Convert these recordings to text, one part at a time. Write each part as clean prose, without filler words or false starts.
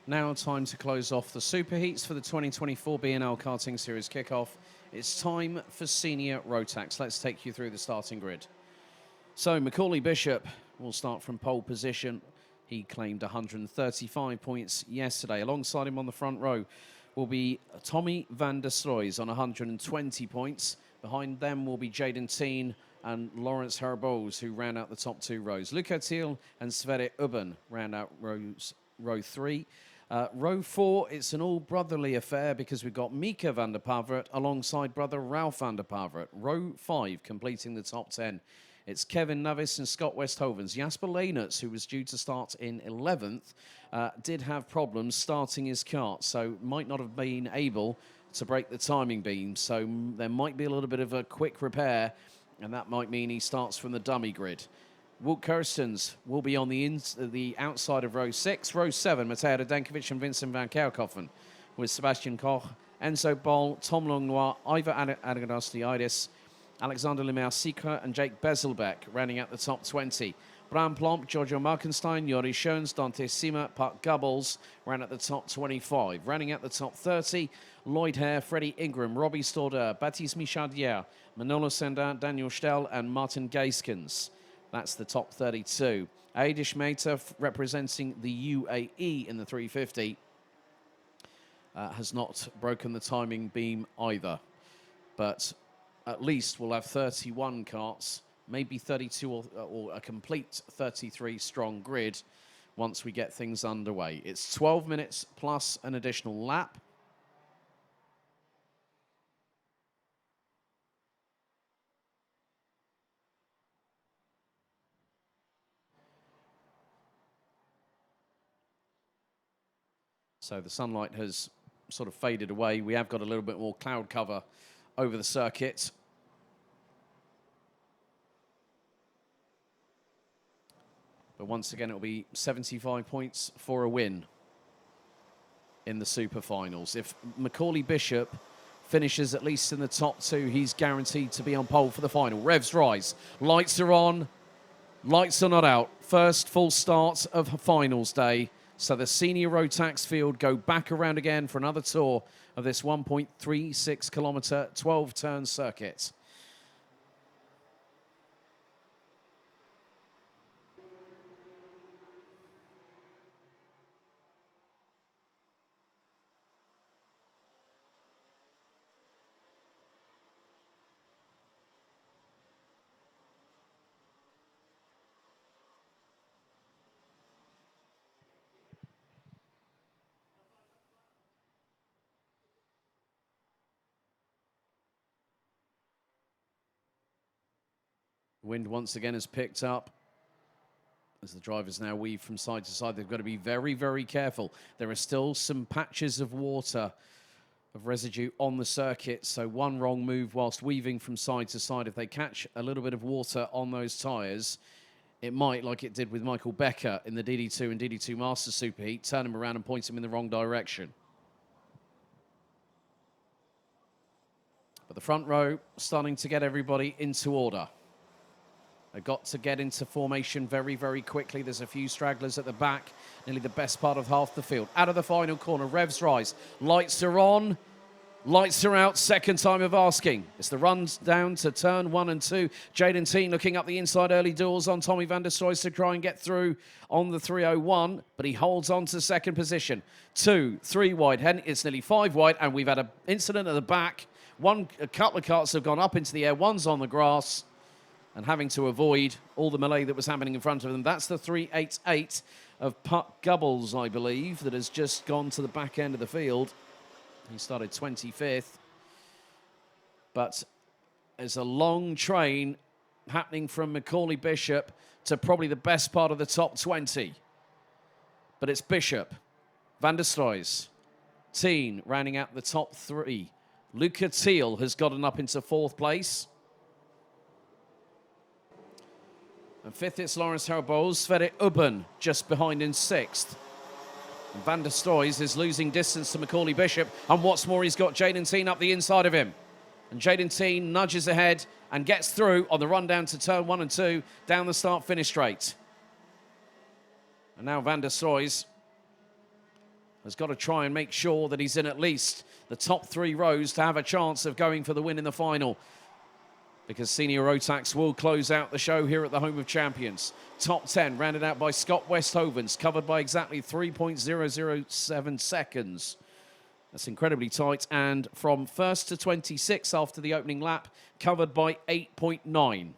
Now time to close off the Superheats for the 2024 BNL Karting Series kickoff. It's time for senior Rotax. Let's take you through the starting grid. So Macaulay Bishop will start from pole position. He claimed 135 points yesterday. Alongside him on the front row will be Tommy van der Stroys on 120 points. Behind them will be Jaden Teen and Lawrence Herboz, who round out the top two rows. Luca Thiel and Sverre Ubben round out row 3. Row 4, it's an all-brotherly affair because we've got Mika van der Pavert alongside brother Ralph van der Pavert. Row 5, completing the top 10. It's Kevin Navis and Scott Westhovens. Jasper Leenerts, who was due to start in 11th, did have problems starting his kart, so might not have been able to break the timing beam. So there might be a little bit of a quick repair, and that might mean he starts from the dummy grid. Wout Kirstens will be on the outside of row 6. Row 7, Mateo Dankovic and Vincent van Kerkhoffen, with Sebastian Koch, Enzo Bol, Tom Langlois, Ivar Adagastiidis, Alexander Lemaire-Sikra and Jake Bezelbeck rounding out the top 20. Bram Plomp, Giorgio Markenstein, Jori Schoens, Dante Sima, Pat Gubbles round at the top 25. Rounding out the top 30, Lloyd Hare, Freddie Ingram, Robbie Stauder, Baptiste Michadier, Manolo Sendin, Daniel Stell and Martin Geiskens. That's the top 32. Aidish Mehta, representing the UAE in the 350, has not broken the timing beam either. But at least we'll have 31 karts, maybe 32 or a complete 33 strong grid once we get things underway. It's 12 minutes plus an additional lap. So the sunlight has sort of faded away. We have got a little bit more cloud cover over the circuit. But once again, it'll be 75 points for a win in the Super Finals. If Macaulay Bishop finishes at least in the top 2, he's guaranteed to be on pole for the final. Revs rise. Lights are on. Lights are not out. First full start of finals day. So the senior Rotax field go back around again for another tour of this 1.36 kilometre, 12-turn circuit. Wind once again has picked up as the drivers now weave from side to side. They've got to be very, very careful. There are still some patches of water, of residue on the circuit, so one wrong move whilst weaving from side to side, if they catch a little bit of water on those tyres, it might, like it did with Michael Becker in the DD2 and DD2 Masters Superheat, turn him around and point him in the wrong direction. But the front row starting to get everybody into order. They've got to get into formation very, very quickly. There's a few stragglers at the back, nearly the best part of half the field. Out of the final corner, Revs rise. Lights are on, lights are out, second time of asking. It's the runs down to turn 1 and 2. Jaden Teen looking up the inside early doors on Tommy van der Stroys to try and get through on the 301, but he holds on to second position. 2, 3 wide, it's nearly 5 wide, and we've had an incident at the back. A couple of carts have gone up into the air, one's on the grass, and having to avoid all the melee that was happening in front of them. That's the 388 of Puck Gubbles, I believe, that has just gone to the back end of the field. He started 25th. But there's a long train happening from Macaulay Bishop to probably the best part of the top 20. But it's Bishop, van der Stroys, Teen rounding out the top 3. Luca Thiel has gotten up into 4th place. And 5th, it's Lawrence Herboz. Sverre Ubben just behind in 6th. And van der Stroys is losing distance to Macaulay Bishop. And what's more, he's got Jaden Teen up the inside of him. And Jaden Teen nudges ahead and gets through on the run down to turn 1 and 2, down the start-finish straight. And now van der Stroys has got to try and make sure that he's in at least the top 3 rows to have a chance of going for the win in the final, because Senior Rotax will close out the show here at the home of champions. Top 10 rounded out by Scott Westhovens, covered by exactly 3.007 seconds. That's incredibly tight. And from 1st to 26 after the opening lap, covered by 8.9.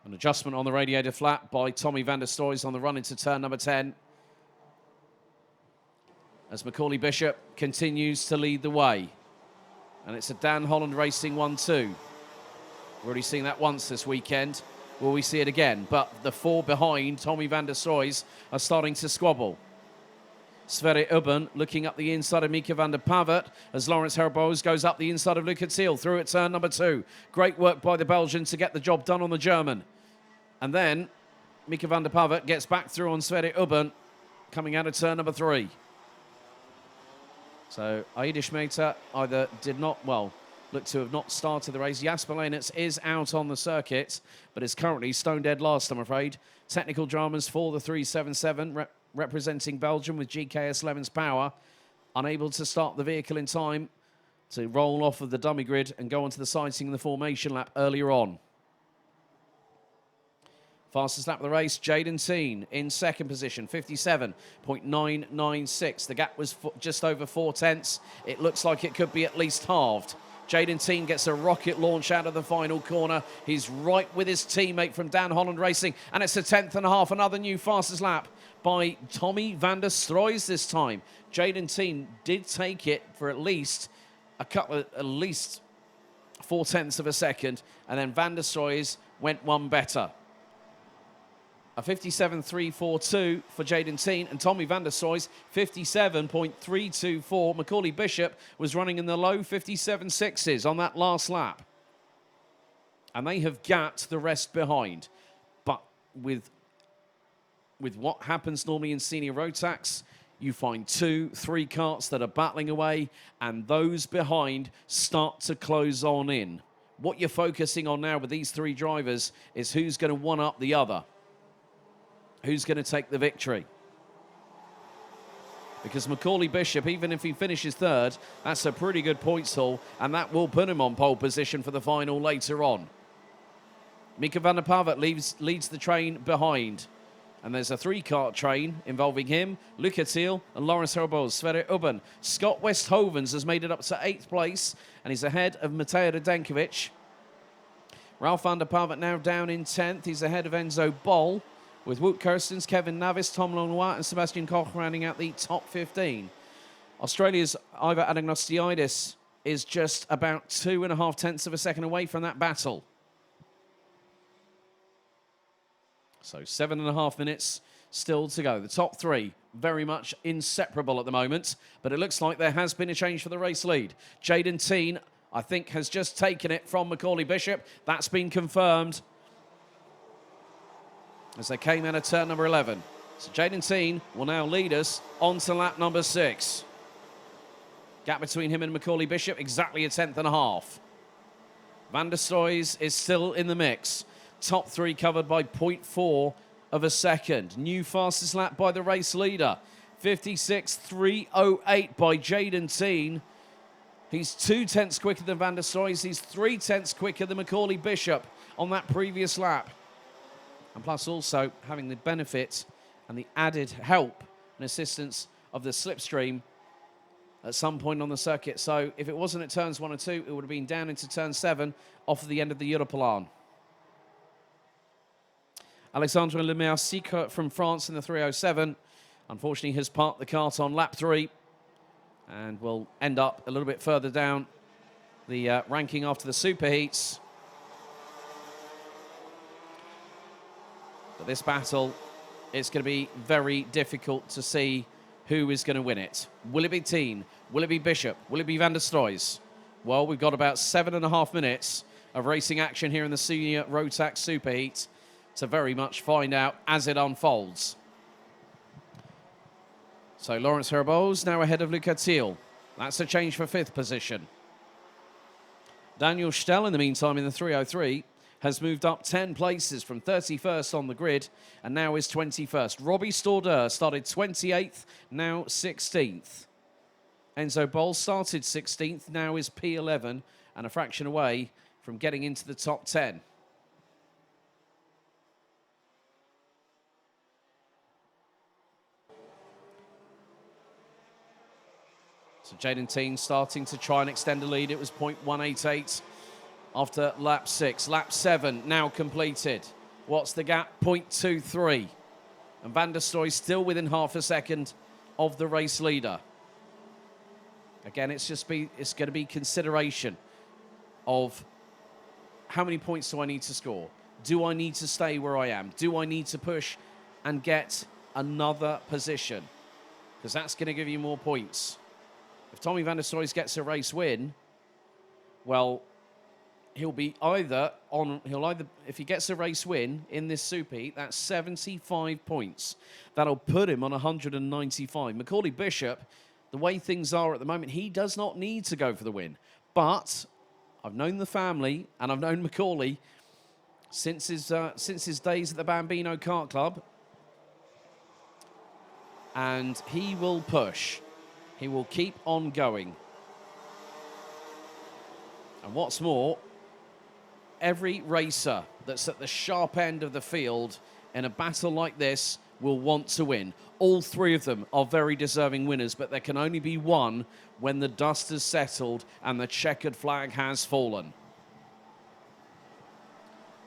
An adjustment on the radiator flap by Tommy van der Stoys on the run into turn number 10. As Macaulay Bishop continues to lead the way. And it's a Dan Holland Racing 1-2. We've already seen that once this weekend. Will we see it again? But the 4 behind Tommy van der Stoys are starting to squabble. Sverre Ubben looking up the inside of Mika van der Pavert as Lawrence Herboz goes up the inside of Luca Thiel through at turn number 2. Great work by the Belgian to get the job done on the German. And then Mika van der Pavert gets back through on Sverre Ubben coming out of turn number 3. So Aida Schmeiter either did not, well, look to have not started the race. Jasper Leenerts is out on the circuit, but is currently stone dead last, I'm afraid. Technical dramas for the 377, representing Belgium with GKS Lemons Power. Unable to start the vehicle in time to roll off of the dummy grid and go onto the sighting in the formation lap earlier on. Fastest lap of the race, Jaden Teen in second position, 57.996. The gap was just over 4 tenths. It looks like it could be at least halved. Jaden Teen gets a rocket launch out of the final corner. He's right with his teammate from Dan Holland Racing, and it's a 10.5, another new fastest lap by Tommy van der Stoys this time. Jaden Teen did take it for at least 4 tenths of a second, and then van der Stoys went one better. A 57.342 for Jaden Teen, and Tommy van der Stoys 57.324. Macaulay Bishop was running in the low 57.6s on that last lap. And they have gapped the rest behind. But with what happens normally in Senior Rotax, you find 2, 3 karts that are battling away, and those behind start to close on in. What you're focusing on now with these 3 drivers is who's going to one-up the other. Who's going to take the victory? Because Macaulay Bishop, even if he finishes 3rd, that's a pretty good points haul, and that will put him on pole position for the final later on. Mika van der Pavert leads the train behind. And there's a 3-kart train involving him, Luca Thiel, and Lawrence Herboz, Sverre Ubben. Scott Westhovens has made it up to 8th place, and he's ahead of Mateo Radenkovic. Ralph van der Pavert now down in 10th. He's ahead of Enzo Boll, with Wout Kirstens, Kevin Navis, Tom Lenoir and Sebastian Koch rounding out the top 15. Australia's Ivar Anagnostiidis is just about 2.5 tenths of a second away from that battle. So 7.5 minutes still to go. The top 3 very much inseparable at the moment, but it looks like there has been a change for the race lead. Jaden Teen, I think, has just taken it from Macaulay Bishop. That's been confirmed as they came out of turn number 11. So Jaden Teen will now lead us on to lap number 6. Gap between him and Macaulay Bishop, exactly a 10.5. Van der Stoys is still in the mix. Top 3 covered by 0.4 of a second. New fastest lap by the race leader. 56.308 by Jaden Teen. He's 2 tenths quicker than Van der Stoys. He's 3 tenths quicker than Macaulay Bishop on that previous lap. And plus also having the benefit and the added help and assistance of the slipstream at some point on the circuit. So if it wasn't at turns 1 and 2, it would have been down into turn 7 off of the end of the Europlan. Alexandre Lemaire-Sicre from France in the 307, unfortunately has parked the kart on lap 3 and will end up a little bit further down the ranking after the Superheats. But this battle, it's going to be very difficult to see who is going to win it. Will it be Teen? Will it be Bishop? Will it be van der Stoys? Well, we've got about 7.5 minutes of racing action here in the Senior Rotax Superheat to very much find out as it unfolds. So Lawrence Herboz now ahead of Luca Thiel. That's a change for 5th position. Daniel Stell, in the meantime, in the 303, has moved up 10 places from 31st on the grid and now is 21st. Robbie Stordeur started 28th, now 16th. Enzo Bol started 16th, now is P11 and a fraction away from getting into the top 10. So Jaden Teen starting to try and extend the lead. It was 0.188 after lap 6. Lap 7 now completed. What's the gap? 0.23. And Van der Stroy still within half a second of the race leader. Again, it's going to be consideration of how many points do I need to score? Do I need to stay where I am? Do I need to push and get another position? Because that's going to give you more points. If Tommy van der Stroy gets a race win, well, he'll either, if he gets a race win in this Superheat, that's 75 points. That'll put him on 195. Macaulay Bishop, the way things are at the moment, he does not need to go for the win. But I've known the family and I've known Macaulay since his days at the Bambino Kart Club. And he will push. He will keep on going. And what's more, every racer that's at the sharp end of the field in a battle like this will want to win. All three of them are very deserving winners, but there can only be one when the dust has settled and the checkered flag has fallen.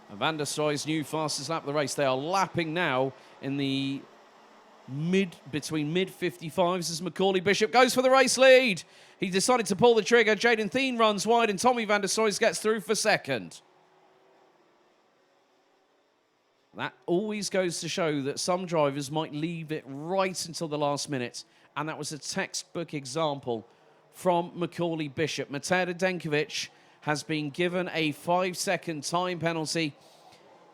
And Van der Stroy's new fastest lap of the race. They are lapping now in the between mid-55s as Macaulay Bishop goes for the race lead. He decided to pull the trigger. Jaden Thien runs wide and Tommy van der Stroy gets through for second. That always goes to show that some drivers might leave it right until the last minute, and that was a textbook example from Macaulay Bishop. Matej Radenkovic has been given a 5-second time penalty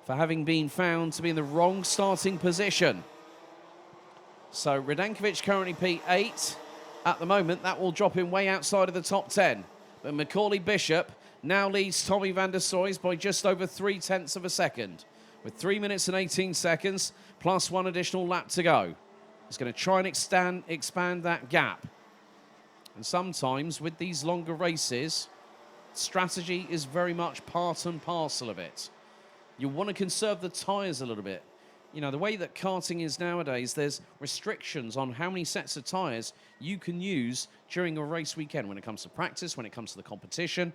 for having been found to be in the wrong starting position. So Radenkovic currently P8 at the moment. That will drop him way outside of the top 10. But Macaulay Bishop now leads Tommy van der Stroy by just over 0.3 of a second. With 3 minutes and 18 seconds, plus one additional lap to go. He's going to try and expand that gap. And sometimes with these longer races, strategy is very much part and parcel of it. You want to conserve the tyres a little bit. You know, the way that karting is nowadays, there's restrictions on how many sets of tyres you can use during a race weekend when it comes to practice, when it comes to the competition.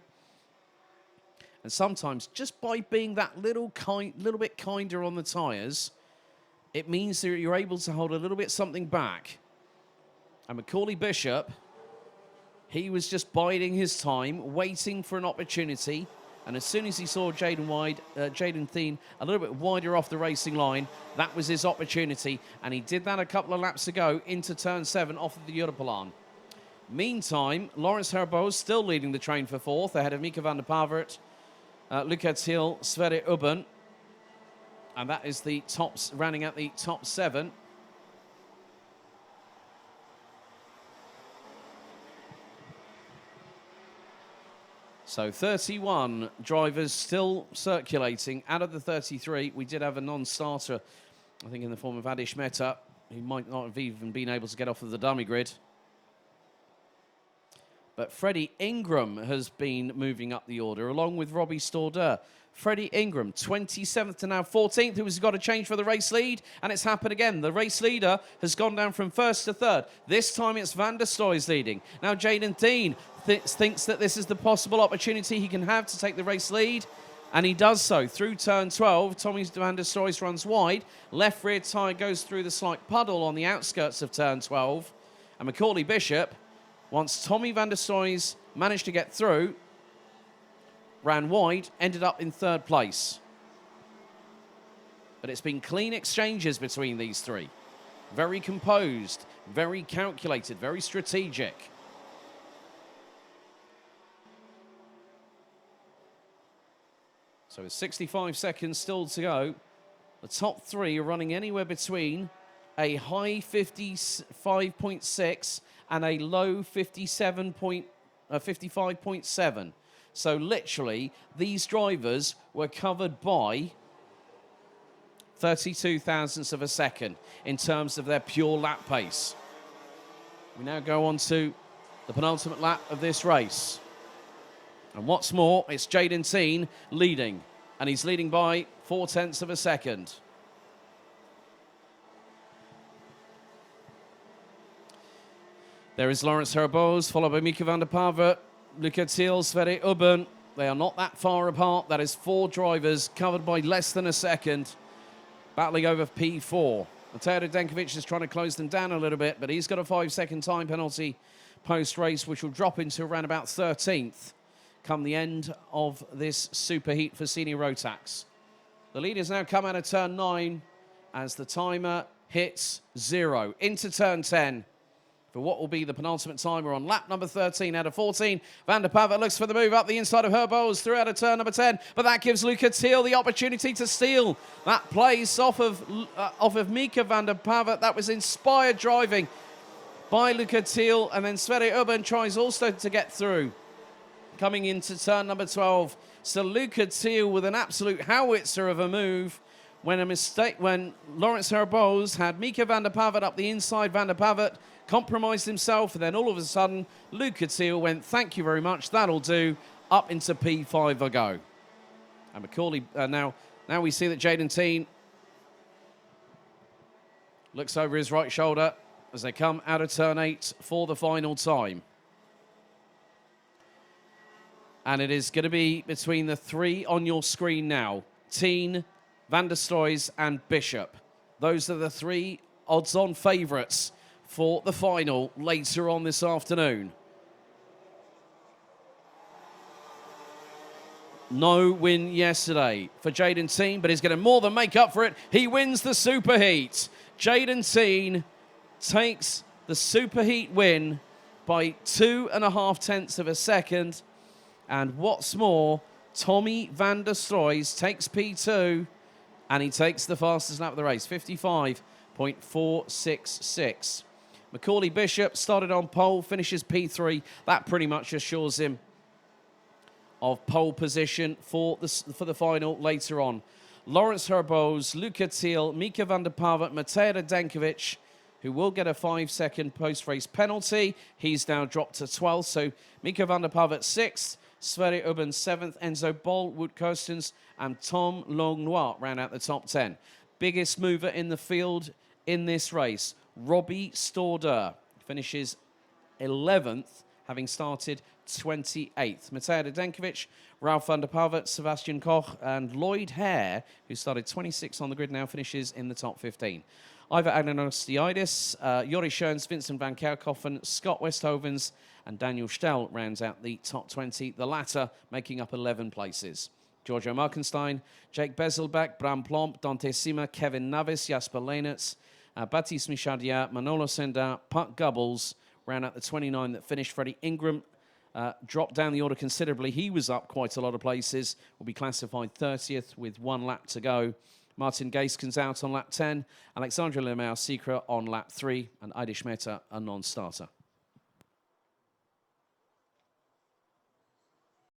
And sometimes, just by being that little bit kinder on the tyres, it means that you're able to hold a little bit something back. And Macaulay Bishop, he was just biding his time, waiting for an opportunity. And as soon as he saw Jaden Thien a little bit wider off the racing line, that was his opportunity. And he did that a couple of laps ago into turn 7 off of the Europalan. Meantime, Lawrence Herbeau still leading the train for fourth, ahead of Mika van der Pavert, Luca Thiel, Sverre Ubben. And that is the tops, rounding out the top 7. So 31 drivers still circulating. Out of the 33, we did have a non-starter, I think in the form of Adish Mehta. He might not have even been able to get off of the dummy grid. But Freddie Ingram has been moving up the order, along with Robbie Stordeur. Freddie Ingram, 27th to now 14th, who has got a change for the race lead, and it's happened again. The race leader has gone down from 1st to 3rd. This time it's Van der Stroy's leading. Now Jaden Thien thinks that this is the possible opportunity he can have to take the race lead, and he does so through turn 12. Tommy van der Stroy runs wide. Left rear tyre goes through the slight puddle on the outskirts of turn 12, and Macaulay Bishop, once Tommy van der Stroy managed to get through, ran wide, ended up in 3rd place. But it's been clean exchanges between these three. Very composed, very calculated, very strategic. So with 65 seconds still to go, the top 3 are running anywhere between a high 55.6 and a low 55.7. So literally, these drivers were covered by 32 thousandths of a second in terms of their pure lap pace. We now go on to the penultimate lap of this race. And what's more, it's Jaden Teen leading, and he's leading by 0.4 of a second. There is Laurens Herboz, followed by Mieke van der Paver, Luca Thiel, Sverre Ubben. They are not that far apart. That is 4 drivers covered by less than a second, battling over P4. Mateo Denkovic is trying to close them down a little bit, but he's got a 5-second time penalty post-race, which will drop into around about 13th come the end of this superheat for senior Rotax. The leaders now come out of turn 9 as the timer hits 0. Into turn 10 for what will be the penultimate timer on lap number 13 out of 14. Van der Paver looks for the move up the inside of Herboz through out of turn number 10, but that gives Luca Thiel the opportunity to steal that place off of Mieke van der Paver. That was inspired driving by Luca Thiel, and then Sverre Ubben tries also to get through. Coming into turn number 12, so Luca Thiel with an absolute howitzer of a move when Laurens Herboz had Mieke van der Paver up the inside. Van der Paver compromised himself, and then all of a sudden, Luca Thiel went, thank you very much, that'll do, up into P5 I go. And Macaulay, now we see that Jaden Teen looks over his right shoulder as they come out of turn 8 for the final time. And it is going to be between the 3 on your screen now. Teen, Van der Stroys and Bishop. Those are the 3 odds-on favourites for the final later on this afternoon. No win yesterday for Jaden Teen, but he's going to more than make up for it. He wins the Superheat. Jaden Teen takes the Superheat win by 2.5 of a second. And what's more, Tommy Van der Stroys takes P2, and he takes the fastest lap of the race, 55.466. Macaulay Bishop started on pole, finishes P3. That pretty much assures him of pole position for the final later on. Laurens Herboz, Luca Thiel, Mieke van der Paver, Mateo Denkovic, who will get a 5-second post-race penalty. He's now dropped to 12th, so Mieke van der Paver 6th, Sverre Ubben 7th, Enzo Bol, Wout Kirstens, and Tom Longnoir round out the top 10. Biggest mover in the field in this race, Robbie Storder, finishes 11th, having started 28th. Mateo Denkovic, Ralf van der Paver, Sebastian Koch, and Lloyd Hare, who started 26th on the grid, now finishes in the top 15. Ivar Agnostiidis, Jori Schoens, Vincent van Kerkhoffen, Scott Westhovens, and Daniel Stell rounds out the top 20, the latter making up 11 places. Giorgio Markenstein, Jake Bezelbach, Bram Plomp, Dante Sima, Kevin Navis, Jasper Leinitz, Baptiste Michadia, Manolo Senda, Puck Gubbles round out the 29 that finished. Freddie Ingram dropped down the order considerably. He was up quite a lot of places, will be classified 30th with 1 lap to go. Martin Gaiskens out on lap 10, Alexandra Lemau Secret on lap 3, and Aidish Mehta a non-starter.